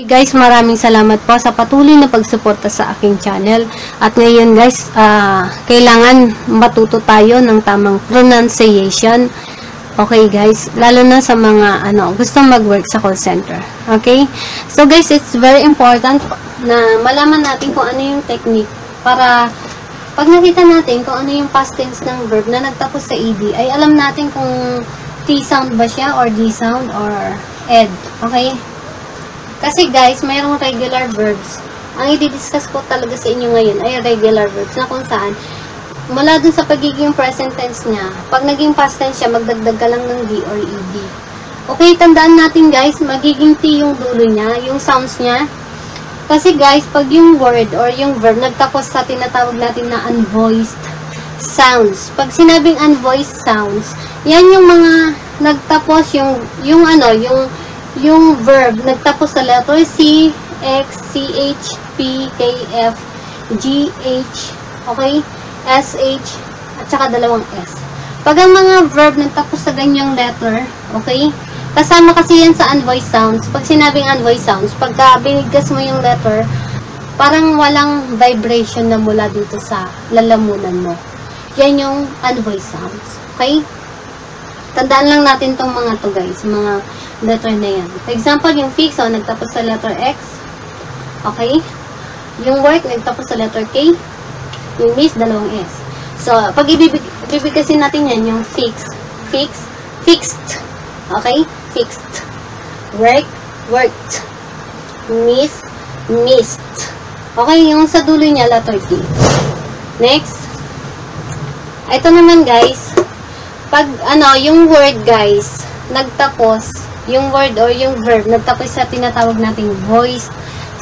Guys, maraming salamat po sa patuloy na pagsuporta sa aking channel. At ngayon guys, kailangan matuto tayo ng tamang pronunciation. Okay guys, lalo na sa mga gustong mag-work sa call center. Okay? So guys, it's very important na malaman natin kung ano yung technique para pag nakita natin kung ano yung past tense ng verb na nagtapos sa ed, ay alam natin kung T sound ba siya or D sound or ed. Okay? Kasi guys, mayroong regular verbs. Ang i-discuss ko talaga sa inyo ngayon ay regular verbs na kung saan mula dun sa pagiging present tense niya, pag naging past tense siya, magdagdag ka lang ng D or ED. Okay, tandaan natin guys, magiging T yung dulo niya, yung sounds niya. Kasi guys, pag yung word or yung verb nagtapos sa tinatawag natin na unvoiced sounds. Pag sinabing unvoiced sounds, yan yung mga nagtapos yung verb nagtapos sa letter C, X, CH, P, K, F, G, H, okay? SH, at saka dalawang S. Pag ang mga verb nagtapos sa ganyang letter, okay? Kasama kasi yan sa unvoiced sounds. Pag sinabing unvoiced sounds, pagka binigkas mo yung letter, parang walang vibration na mula dito sa lalamunan mo. Yan yung unvoiced sounds. Okay? Tandaan lang natin tong mga to guys, mga letter na yan. For example, yung fix, nagtapos sa letter X. Okay? Yung work, nagtapos sa letter K. Yung miss, dalawang S. So, pag ibibigkasin natin yan, yung fix, fixed. Okay? Fixed. Work, worked. Miss, missed. Okay? Yung sa dulo niya, letter T. Next. Ito naman, guys. Pag, yung word, guys, nagtapos, yung word or yung verb, nagtapos sa tinatawag nating voice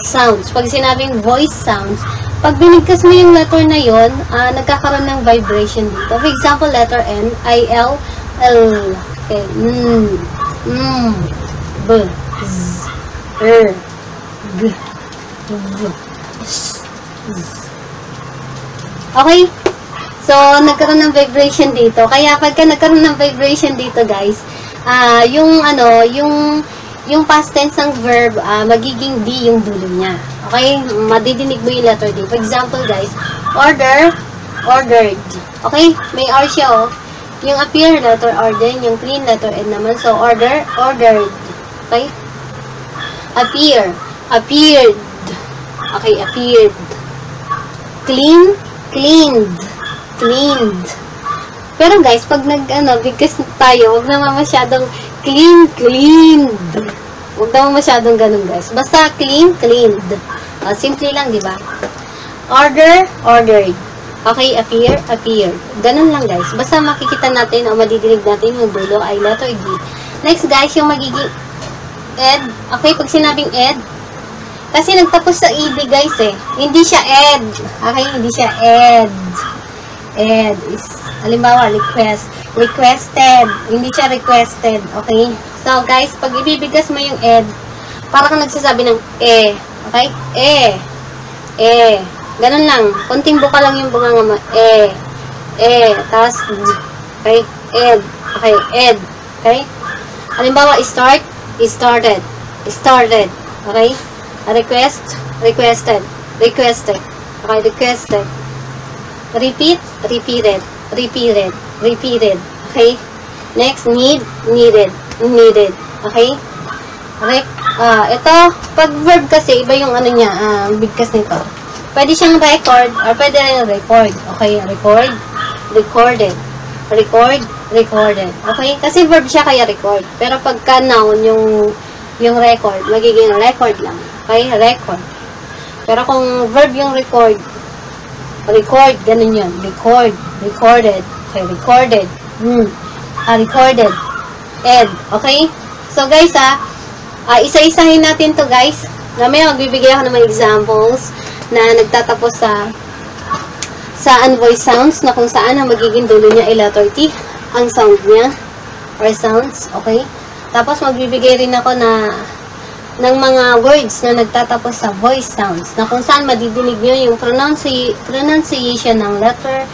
sounds. Pag sinabing voice sounds, pag binigkas mo yung letter na yon, nagkakaroon ng vibration dito. For example, letter N, I, L, L, okay, B, Z, R, G, V, S, Z. Okay? So, nagkaroon ng vibration dito. Kaya pagka nagkaroon ng vibration dito, guys, yung past tense ng verb, magiging D yung dulo niya. Okay? Madidinig mo yung letter D. For example, guys, order, ordered. Okay? May R siya, oh. Yung appear, letter R din. Yung clean, letter N naman. So, order, ordered. Okay? Appear, appeared. Okay, appeared. Clean, cleaned. Cleaned. Pero guys, pag bigkas tayo, wag naman masyadong cleaned. Wag naman masyadong ganun, guys. Basta cleaned. Simple lang, di ba? Order, ordered. Okay, appear, appeared. Ganun lang, guys. Basta makikita natin o madidinig natin yung dulo ay letter D. Next, guys, yung magiging ed. Okay, pag sinabing ed, kasi nagtapos sa ed, guys, eh. Hindi siya ed. Okay, hindi siya ed. Ed is, halimbawa, requested. Hindi siya requested. Okay? So, guys, pag ibibigkas mo yung ed, parang nagsasabi ng e. Okay? E. Ganun lang. Konting buka lang yung bunganga mo. E. Tapos, okay? Ed. Okay? Ed. Okay? Halimbawa, start. Started. Okay? Request. Requested. Okay? Requested. Repeat, repeated. Okay? Next, needed. Okay? Ito, pag verb kasi, iba yung niya, bigkas nito. Pwede siyang record, or pwede rin record. Okay? Record, recorded. Recorded. Okay? Kasi verb siya kaya record. Pero pagka noun, yung record, magiging record lang. Okay? Record. Pero kung verb yung record, ganun yun. Recorded. Okay, recorded. Recorded. Ed. Okay? So, guys, isa-isahin natin to, guys. Mamaya, magbibigay ako ng mga examples na nagtatapos sa unvoiced sounds na kung saan ang magiging dulo niya ay letter T. Ang sound niya or sounds. Okay? Tapos, magbibigay rin ako ng mga words na nagtatapos sa voice sounds na kung saan madidinig nyo yung pronunciation ng letter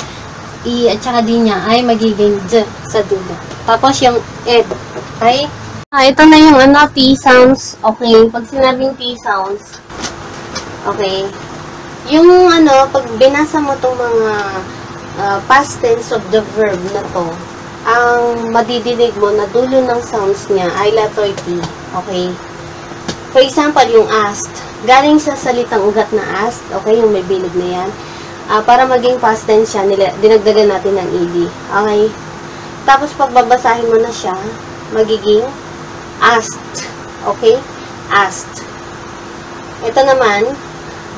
E at saka D niya ay magiging D sa dulo. Tapos yung ed. Okay? Ito na yung ano, T sounds. Okay, pag sinabing T sounds, okay, yung ano, pag binasa mo itong mga past tense of the verb na to, ang madidinig mo na dulo ng sounds niya ay letter T. Okay? For example, yung asked. Galing sa salitang ugat na asked. Okay? Yung may bilog na yan. Para maging past tense siya, dinagdagan natin ng ed. Okay? Tapos, pag babasahin mo na siya, magiging asked. Okay? Asked. Ito naman,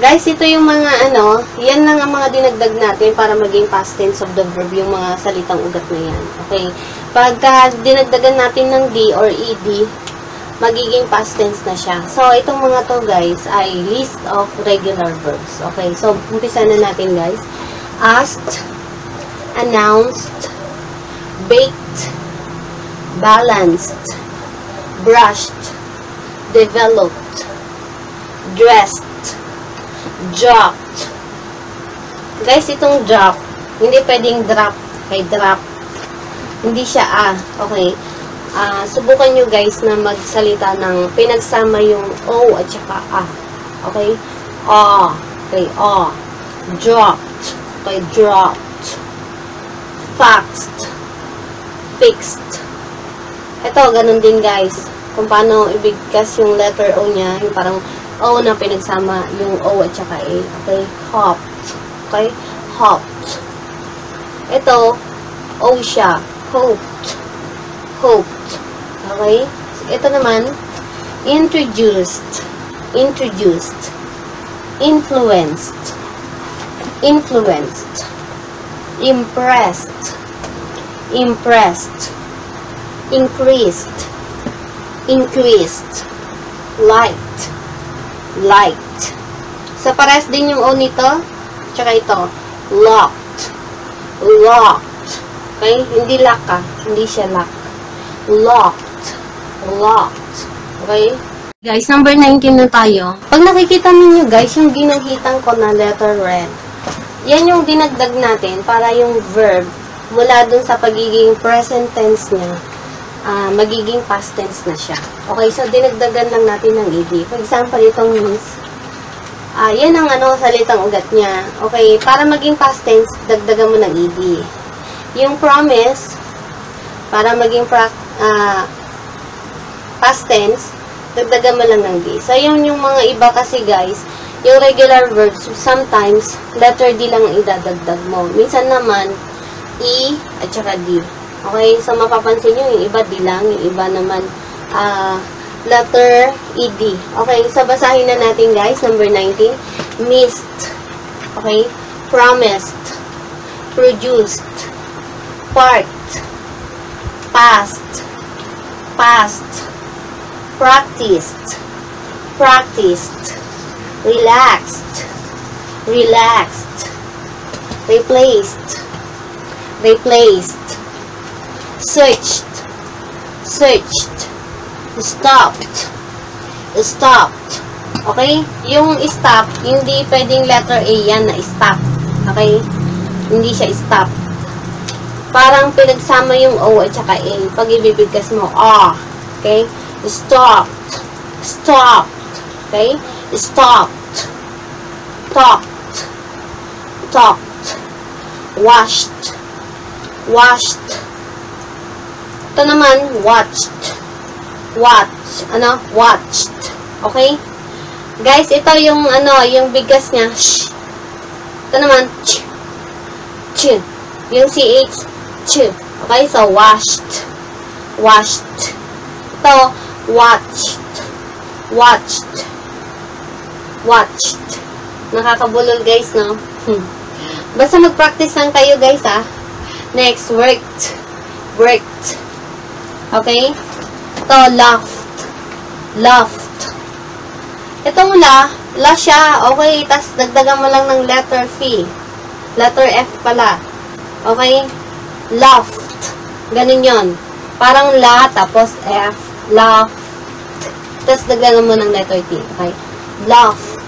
guys, ito yung mga ano, yan lang ang mga dinagdag natin para maging past tense of the verb, yung mga salitang ugat na yan. Okay? Pagka dinagdagan natin ng D or ED, magiging past tense na siya. So, itong mga to, guys, ay list of regular verbs. Okay? So, umpisa na natin, guys. Asked, announced, baked, balanced, brushed, developed, dressed, dropped. Guys, itong drop, hindi pwedeng drop. Okay, drop. Hindi siya okay. Subukan nyo guys na magsalita ng pinagsama yung O at saka Okay? Okay, dropped. Okay, dropped. Faxed. Fixed. Ito, ganun din guys. Kung paano ibigkas yung letter O niya, yung parang O na pinagsama yung O at saka A. Okay? Hopped. Okay? Hopped. Ito, O siya. Hoped. Hoped. Okay? Ito naman, introduced. Introduced. Influenced. Influenced. Impressed. Impressed. Increased. Increased. Liked. Light. Sa pares din yung O nito. Tsaka ito. Locked. Locked. Okay? Hindi lock Hindi siya lock. Locked. Locked. Okay? Guys, number 19 na tayo. Pag nakikita ninyo guys, yung ginahitan ko na letter red, yan yung dinagdag natin para yung verb mula dun sa pagiging present tense niya, magiging past tense na siya. Okay, so dinagdagan lang natin ng ed. For example, itong miss, yan ang salitang ugat niya. Okay, para maging past tense, dagdagan mo ng ed. Yung promise, para maging past tense, dagdagan mo lang ng D. So, yun yung mga iba kasi guys, yung regular verbs, sometimes, letter D lang ang idadagdag mo. Minsan naman, E at saka D. Okay? So, mapapansin nyo, yung iba D lang, yung iba naman, letter ED. Okay? So, basahin na natin guys, number 19. Missed. Okay? Promised. Produced. Part. Past. Past. Practiced. Practiced. Relaxed. Relaxed. Replaced. Replaced. Searched. Searched. Stopped. Stopped. Okay? Yung stop, hindi pwedeng letter A yan na stop. Okay? Hindi siya stop. Parang pinagsama yung O at saka A. Pag ibibigkas mo, okay? Stopped. Stopped. Okay? Stopped. Talked. Talked. Washed. Washed. Ito naman, watched. Watch. Watched. Okay? Guys, ito yung yung bigas niya. Shh. Ito naman, ch. Ch. Yung CH, ch. Okay? So, washed. Washed. Ito, watched. Watched. Watched. Nakakabulol guys, no? Basta mag-practice lang kayo guys, Next, worked. Worked. Okay? Ito, laughed. Laughed. Itong la siya. Okay? Tapos, dagdagan mo lang ng letter F. Letter F pala. Okay? Laughed. Ganun yun. Parang la, tapos F. Laughed. Tapos, dagdagan mo ng letter T. Okay? Laughed.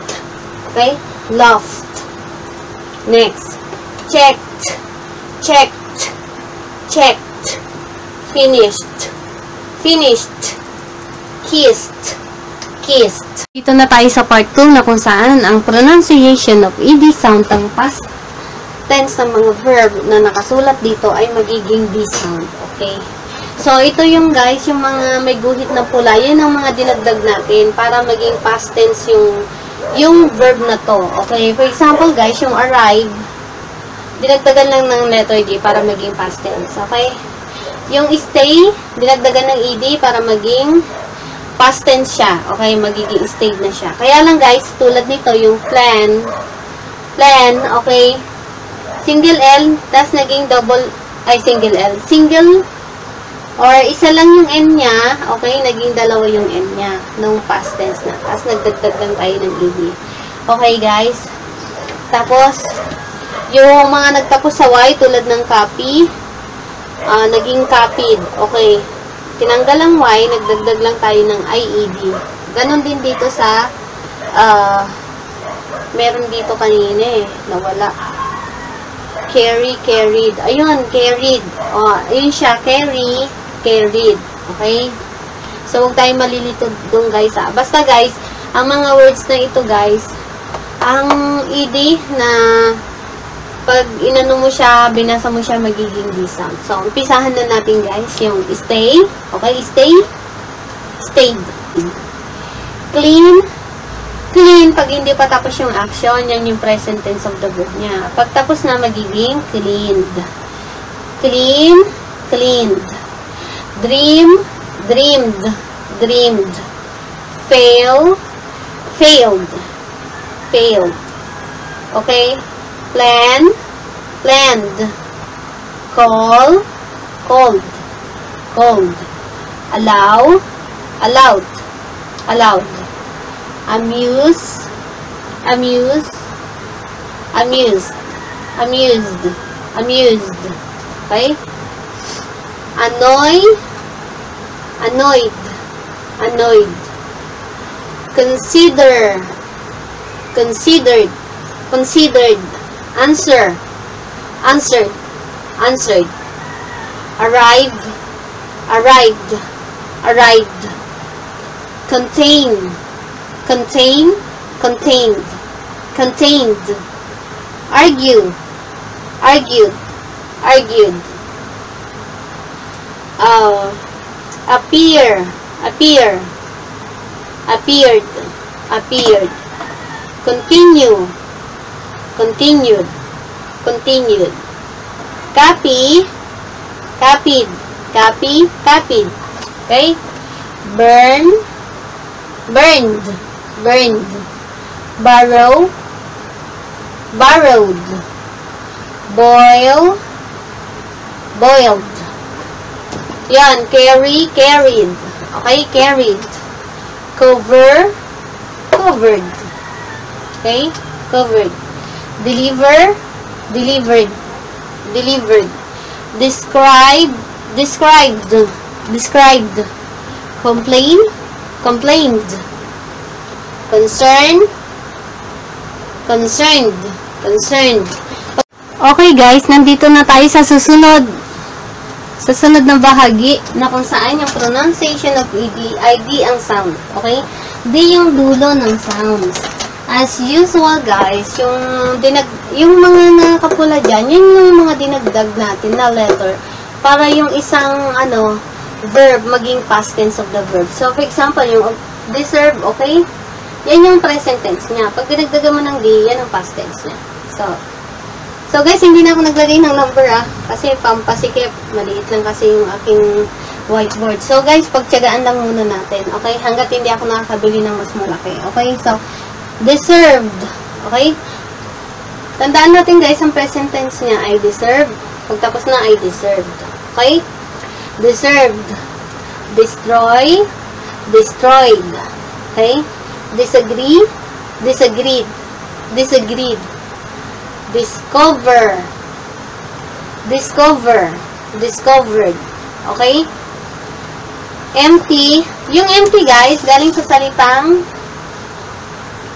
Okay? Laughed. Next. Checked. Checked. Checked. Finished. Finished. kissed. Kissed. Dito na tayo sa part 2 na kung saan ang pronunciation of ed sound ng past tense ng mga verb na nakasulat dito ay magiging d sound. Okay? So, ito yung guys, yung mga may guhit na pula. Yan ang mga dinagdag natin para maging past tense yung verb na to. Okay? For example guys, yung arrive, dinagdagan lang ng letter G para maging past tense. Okay? Yung stay, dinagdagan ng ed para maging past tense siya. Okay? Magiging stayed na siya. Kaya lang guys, tulad nito, yung plan, okay? Single L, tas naging single L. Single, or isa lang yung N niya, okay, naging dalawa yung N niya, nung past tense na. Tapos nagdagdag lang tayo ng ed. Okay, guys? Tapos, yung mga nagtapos sa Y, tulad ng copy, naging copied. Okay. Tinanggal ang Y, nagdagdag lang tayo ng IED. Ganon din dito sa, meron dito kanina nawala. Carry, carried. Ayun, carried. Ayun siya, carry, carried. Okay? So, huwag tayong malilito doon, guys. Basta, guys, ang mga words na ito, guys, ang ed na pag inano mo siya, binasa mo siya, magiging D sound. So, umpisahan na natin, guys, yung stay. Okay? Stay. Stayed. Clean. Clean, pag hindi pa tapos yung action, yan yung present tense of the verb niya. Pag tapos na, magiging cleaned. Clean, cleaned. Dream, dreamed. Dreamed. Fail, failed. Failed. Okay? Plan, planned. Call, called. Called. Allow, allowed. Allowed. Amuse, amused, amused, amused, amused. Okay? Annoy, annoyed, annoyed. Consider, considered, considered. Answer, answered, answered. Arrive, arrived, arrived. Contain, contain, contained, contained. Argue, argued, argued. Appear, appear, appeared, appeared. Continue, continued, continued. Copy, copied, copy, copied. Okay? Burn, burned, burned. Borrow, borrowed. Boil, boiled. Yan, carry, carried. Okay, carried. Cover, covered. Okay, covered. Deliver, delivered, delivered. Describe, described, described. Complain, complained. Concern, concerned, concerned. Okay guys, nandito na tayo sa susunod na bahagi na kung saan yung pronunciation of ed ay D ang sound. Okay? D yung dulo ng sounds. As usual guys, yung mga nakapula dyan, yun yung mga dinagdag natin na letter para yung isang verb maging past tense of the verb. So for example, yung deserve, okay? Yan yung present tense niya. Pag dinagdagan mo ng D, yan ang past tense niya. So guys, hindi na ako naglagay ng number kasi pampasikip. Maliit lang kasi yung aking whiteboard. So guys, pagtiyagaan lang muna natin. Okay? Hanggat hindi ako nakakabili ng mas malaki. Okay? So, deserved. Okay? Tandaan natin guys, ang present tense niya ay deserved. Pagtapos na ay deserved. Okay? Deserved. Destroy. Destroyed. Okay? Disagree. Disagreed. Disagreed. Discover. Discover. Discovered. Okay? Empty. Yung empty, guys, galing sa salitang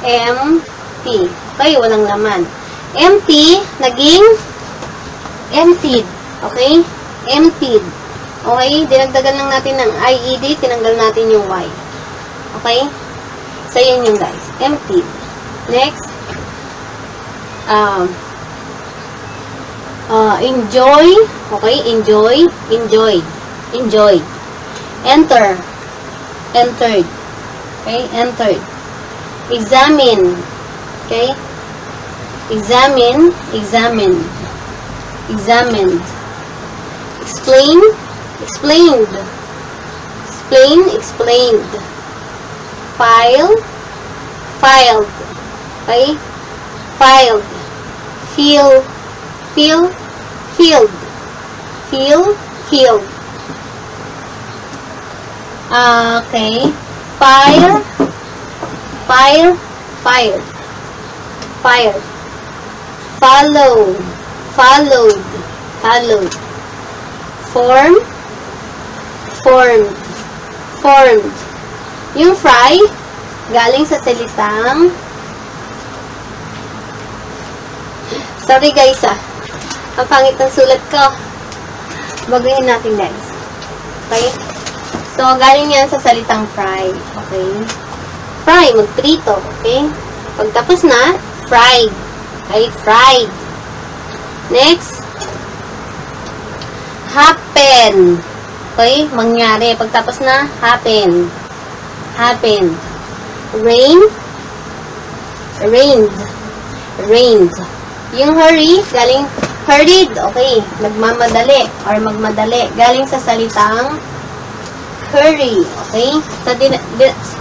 empty. Okay? Walang laman. Empty, naging emptied. Okay? Emptied. Okay? Dinagdagan lang natin ng IED, tinanggal natin yung Y. Okay? So, yun yung guys. Emptied. Next. Enjoy. Okay? Enjoy. Enjoyed. Enjoyed. Enter. Entered. Okay? Entered. Examine. Okay? Examine. Examined. Examined. Explain. Explained. Explain. Explained. File. Filed. Okay? Filed. Feel. Feel. Filled. Feel. Filled. Okay. Fire. Fire. Fired. Fired. Follow. Followed. Followed. Form. Formed. Formed. Yung fry, galing sa salitang, sorry guys ang pangit ng sulat ko. Baguhin natin guys. Okay? So, galing yan sa salitang fry. Okay? Fry, magprito. Okay? Pagtapos na, fried. Okay? Fried. Next, happen. Okay? Mangyari. Pagtapos na, happen. Happened. Rain. Rained. Rained. Yung hurry, galing hurried. Okay. Nagmamadali or magmadali. Galing sa salitang hurry. Okay. So,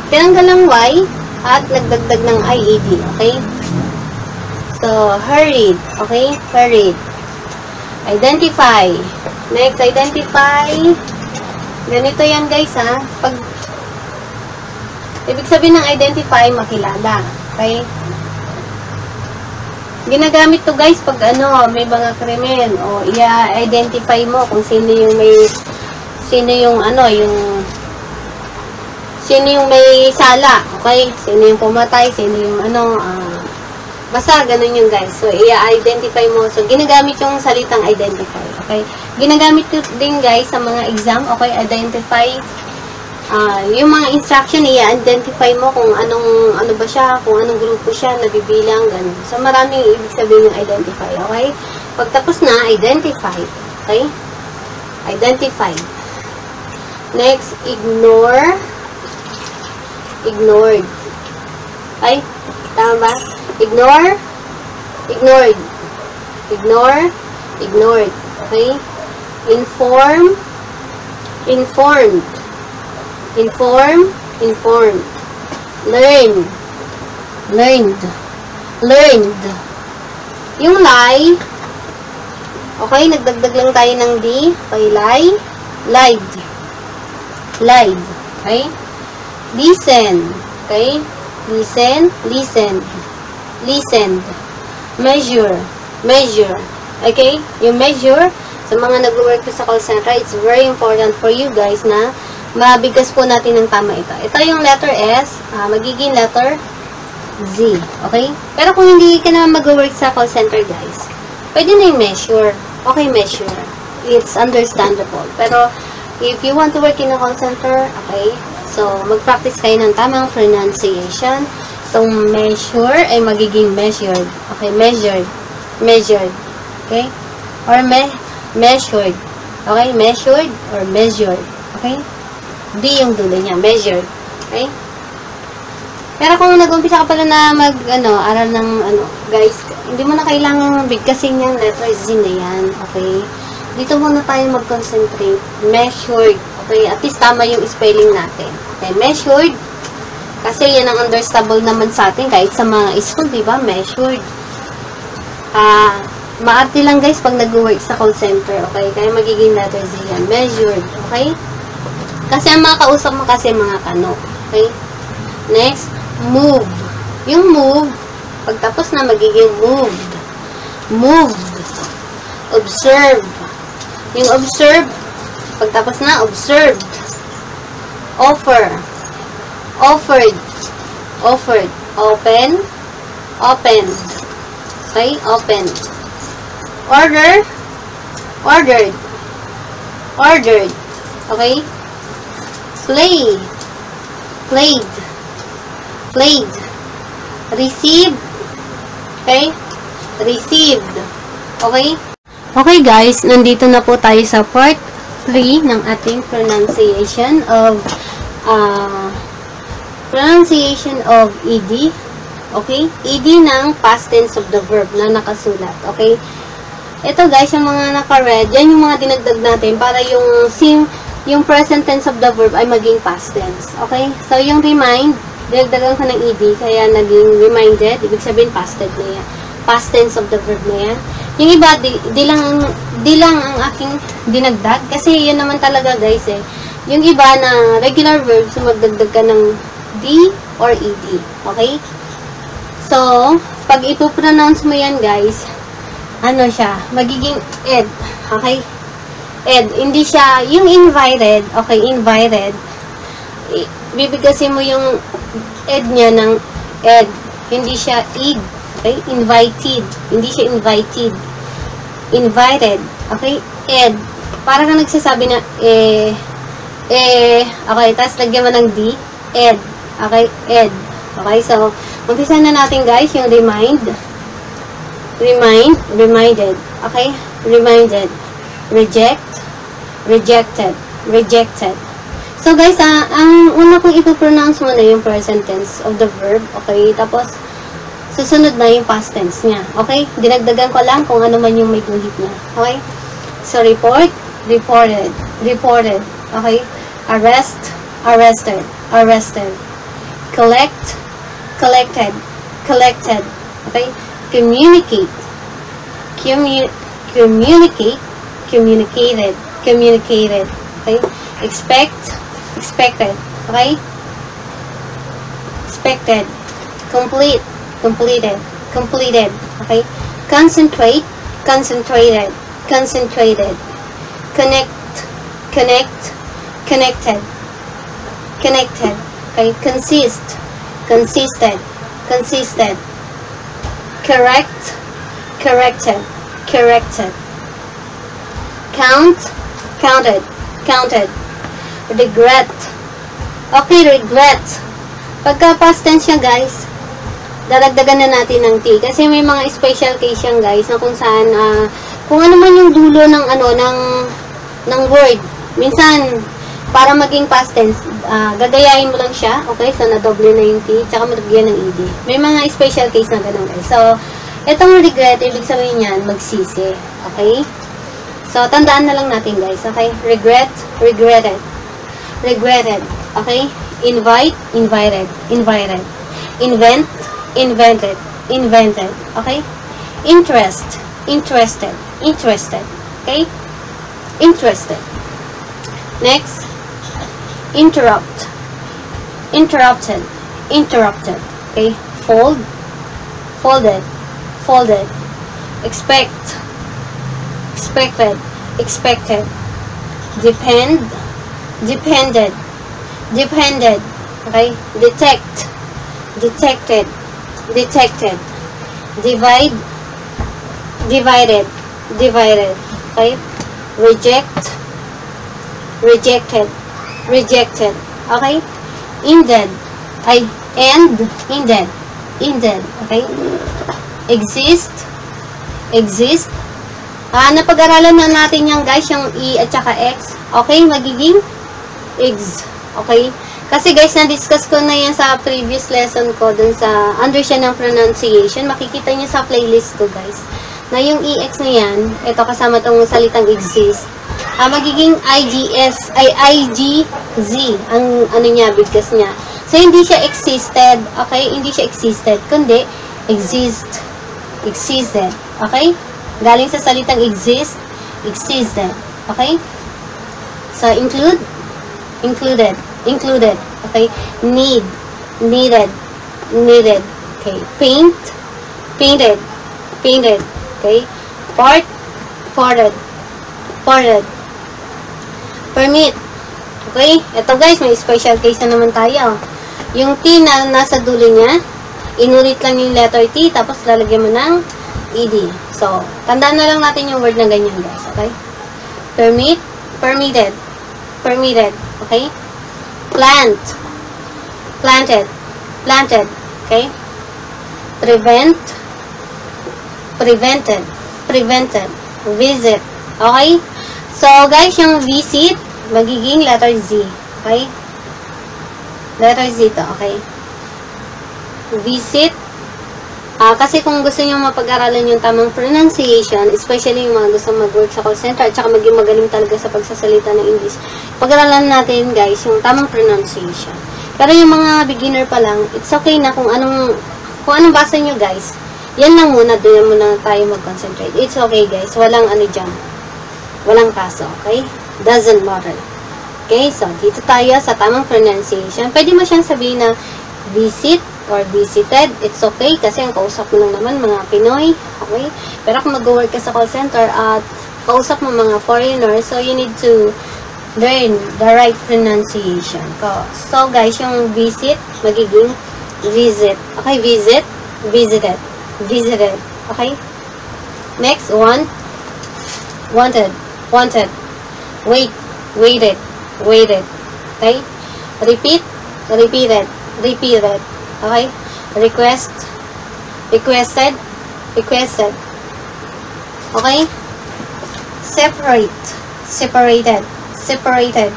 tinanggal ang Y at nagdagdag ng IED. Okay. So, hurried. Okay. Hurried. Identify. Next, identify. Ganito yan guys Pag ibig sabihin ng identify, makilala. Okay? Ginagamit to guys pag may mga krimen o i-identify mo kung sino yung may sino yung may sala. Okay? Sino yung pumatay, sino yung basta ganun yung guys. So, i-identify mo. So, ginagamit yung salitang identify. Okay? Ginagamit din guys sa mga exam. Okay? Identify. Yung mga instruction, i-identify mo kung ano ba siya, kung anong grupo siya, nabibilang, ganun. So, maraming ibig sabihin yung identify, okay? Pagtapos na, identify, okay? Identify. Next, ignore. Ignored. Okay? Tama ba? Ignore. Ignored. Ignore. Ignored. Okay? Inform. Informed. Inform, informed. Learn, learned, learned. Yung lie, okay, nagdagdag lang tayo ng D. Okay, lie, lied, lied. Okay? Listen, okay? Listen, listened, listened. Measure, measure. Okay? Yung measure, sa mga nag-work sa call center, it's very important for you guys na mabigkas po natin ng tama ito. Ito yung letter S, magiging letter Z. Okay? Pero kung hindi ka na mag-work sa call center, guys, pwede na yung measure. Okay, measure. It's understandable. Pero, if you want to work in a call center, okay, so, mag-practice kayo ng tamang pronunciation. Itong measure ay magiging measured. Okay, measured. Measured. Okay? Or measured. Okay, measured or measured. Okay? D yung dulo niya, measured. Okay? Pero kung nag-umpisa ka pala na aral ng, guys, hindi mo na kailangang bigkasin yung letter Z na yan. Okay? Dito muna tayo mag-concentrate. Measured. Okay? At least tama yung spelling natin. Okay? Measured. Kasi yan ang understandable naman sa atin kahit sa mga school, diba? Measured. Maarte lang guys pag nag-work sa call center. Okay? Kaya magiging letter Z yan. Measured. Okay? Kasi ang mga kausap mo kasi mga kano. Okay? Next, move. Yung move, pagtapos na magiging moved. Moved. Observe. Yung observe, pagtapos na, observed. Offer. Offered. Offered. Open. Opened. Okay? Opened. Order. Ordered. Ordered. Okay? Play. Played. Played. Received. Okay? Received. Okay? Okay guys, nandito na po tayo sa part 3 ng ating pronunciation of ED. Okay? ED ng past tense of the verb na nakasulat. Okay? Ito guys, yung mga naka-red, yan yung mga dinagdag natin para yung present tense of the verb ay maging past tense. Okay? So, yung remind, dinagdagan ko ng ED, kaya naging reminded, ibig sabihin past tense na yan. Past tense of the verb na yan. Yung iba, di lang ang aking dinagdag, kasi yun naman talaga guys eh. Yung iba na regular verbs, magdagdag ka ng D or ED. Okay? So, pag ipopronounce mo yan guys, ano siya, magiging ed. Okay? Ed. Hindi siya, yung invited, okay, invited, bibigkasin mo yung ed niya ng ed. Hindi siya ed. Okay? Invited. Hindi siya invited. Invited. Okay? Ed. Para kang nagsasabi na okay, tapos lagyan mo ng D. Ed. Okay? Ed. Okay? So, umpisa na natin guys yung remind. Remind. Reminded. Okay? Reminded. Reject. Rejected. Rejected. So guys, ang una kong ipopronounce mo na yung present tense of the verb. Okay? Tapos, susunod na yung past tense niya. Okay? Dinagdagan ko lang kung ano man yung may guhit niya. Okay? So, report, reported, reported. Okay? Arrest, arrested, arrested. Collect, collected, collected. Okay? Communicate, communicate, communicated, communicated. Okay? Expect, expected. Okay? Expected. Complete, completed, completed. Okay? Concentrate, concentrated, concentrated. Connect, connect, connected, connected. Okay? Consist, consisted, consisted. Correct, corrected, corrected. Count, counted, counted. Regret. Okay, regret. Pagka past tense siya guys, dadagdagan na natin ng T. Kasi may mga special case yan guys, na kung saan, kung ano man yung dulo ng, ng word. Minsan, para maging past tense, gagayahin mo lang siya. Okay, so nadoble na yung T, tsaka malagyan ng ED. May mga special case na ganun guys. So, itong regret, ibig sabihin yan, magsisi. Okay? So, tandaan na lang natin guys. Okay? Regret, regretted. Regretted. Okay? Invite, invited, invited. Invent, invented, invented. Okay? Interest, interested, interested. Okay? Interested. Next, interrupt, interrupted, interrupted. Okay? Fold, folded, folded. Expect, expected, expected. Depend, depended, depended. Okay? Detect, detected, detected. Divide, divided, divided. Okay? Reject, rejected, rejected. Okay? Ended, ended, ended. Okay? Exist, exist. Napag-aralan na natin yan guys, yung E at saka X. Okay? Magiging eggs. Okay? Kasi guys, na-discuss ko na yan sa previous lesson ko dun sa, under siya ng pronunciation. Makikita niyo sa playlist ko guys, na yung EX na yan, ito kasama tong salitang exist, magiging IGS, ay IGZ, ang ano niya, bigkas niya. So, hindi siya existed, okay? Hindi siya existed, kundi exist, existed, okay? Galing sa salitang exist, existed, okay? So, include, included, included, okay? Need, needed, needed, okay? Paint, painted, painted, okay? Part, parted, parted. Permit, okay? Ito guys, may special case na naman tayo. Yung T na nasa dulo niya, inulit lang yung letter T, tapos lalagyan mo ng ED. So, tandaan na lang natin yung word na ganyan guys, okay? Permit, permitted, permitted, okay? Plant, planted, Planted. Okay? Prevent. Prevented. Prevented. Visit. Okay? So, guys, yung visit, magiging letter Z. Okay? Letter Z to. Okay? Visit. Kasi kung gusto nyo mapag-aralan yung tamang pronunciation, especially yung mga gusto mag-work sa call center, at saka maging magaling talaga sa pagsasalita ng English, pag-aralan natin, guys, yung tamang pronunciation. Pero yung mga beginner pa lang, it's okay na kung anong basa nyo, guys. Yan lang muna, doon muna tayo mag-concentrate. It's okay, guys. Walang ano dyan. Walang kaso, okay? Doesn't matter. Okay, so dito tayo sa tamang pronunciation. Pwede mo siyang sabihin na visit, or visited, it's okay kasi ang kausap mo lang naman mga Pinoy, okay? Pero kung mag-work ka sa call center at kausap mo mga foreigner, so you need to learn the right pronunciation. So guys, yung visit, magiging visit. Okay, visit, visited, visited. Okay? Next, wanted, wanted. Wait, waited, waited. Okay? Repeat, repeated, repeated. Okay? Request, requested, requested. Okay? Separate, separated, separated.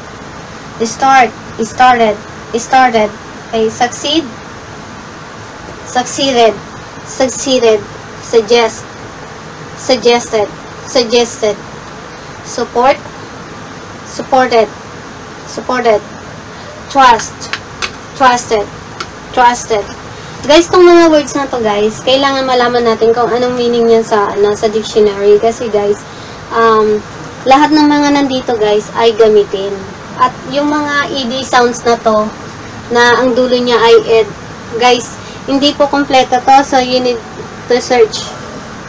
Start, started, started. Okay? Succeed, succeeded, succeeded. Suggest, suggested, suggested. Support, supported, supported. Trust, trusted, trusted. Guys, tong mga words na to, guys, kailangan malaman natin kung anong meaning niyan sa dictionary. Kasi, guys, lahat ng mga nandito, guys, ay gamitin. At yung mga ed sounds na to, na ang dulo niya ay ed, guys, hindi po kompleto to, so you need to search.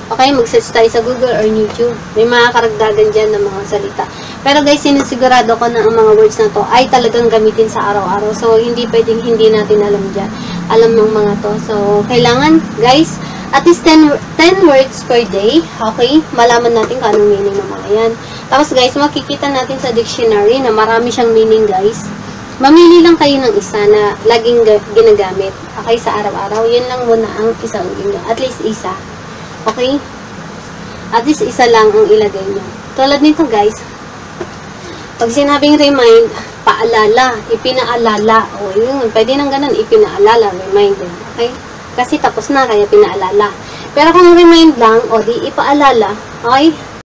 Okay, mag-search tayo sa Google or YouTube. May mga karagdagan dyan ng mga salita. Pero guys, sinisigurado ko na ang mga words na to ay talagang gamitin sa araw-araw. So, hindi pwedeng hindi natin alam dyan. Alam ng mga to. So, kailangan, guys, at least 10 words per day. Okay? Malaman natin kung anong meaning ng mga yan. Tapos guys, makikita natin sa dictionary na marami siyang meaning, guys. Mamili lang kayo ng isa na laging ginagamit. Okay? Sa araw-araw. Yun lang muna ang isang at least isa. Okay? At least isa lang ang ilagay nyo. Tulad nito, guys. Pag sinabing remind, paalala, ipinaalala. O, yun. Pwede nang ganun, ipinaalala, reminder. Okay? Kasi tapos na, kaya pinaalala. Pero kung remind lang, o di ipaalala, okay?